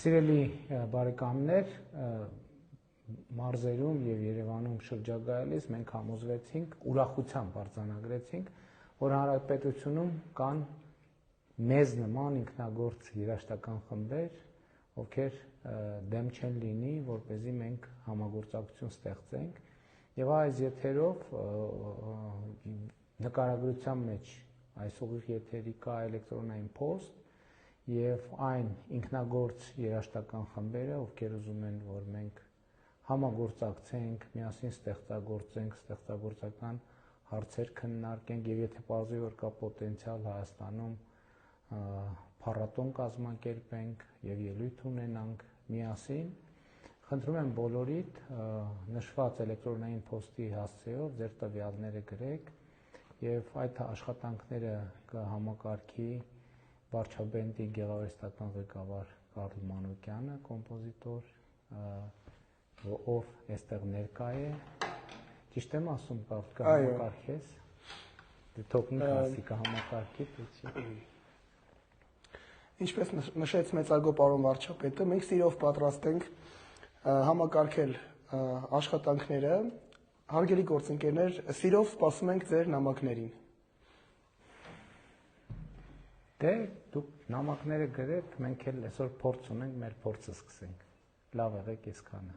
Սիրելի բարեկամներ, մարզերում եւ Երևանում շրջագայելիս մենք համոզվեցինք, ուրախությամբ արձանագրեցինք, որ հանրապետությունում կան մեզ նման ինքնագործ երաժշտական խմբեր, ովքեր դեմ չեն լինի, որպեսզի մենք համագործակցություն ստեղծենք, եւ այս եթերով նկարագրության մեջ այս ուղիղ եթերի կա էլեկտրոնային post եւ այն ինքնագործ երաժշտական խմբերը, ովքեր ուզում են, որ մենք համագործակցենք, միասին ստեղծագործենք, ստեղծագործական հարցեր քննարկենք եւ եթե պարզվի, որ կա պոտենցիալ Հայաստանում փառատոն կազմակերպենք եւ ելույթ ունենանք միասին, խնդրում եմ բոլորիդ նշված էլեկտրոնային post-ի հասցեով ձեր տվյալները գրեք եւ այդ աշխատանքները կհամակարգի Վարչաբենդի գեղարվեստական ղեկավար Կարլ Մանուկյանը, կոմպոզիտոր, ով այստեղ ներկա է, ճիշտ եմ ասում, կհամակարգես, թող ինքը ասի կհամակարգի, Ինչպես նշեց մեծարգո պարոն վարչապետը, մենք սիրով պատրաստ ենք համակարգել աշխատանքները, հարգելի գործընկերներ, սիրով սպասում ենք ձեր նամակներին։ Դե դուք նամակները գրեք, մենք էլ այսօր փորձ ունենք, մեր փորձը սկսենք։ Լավ եղեք այսքանը։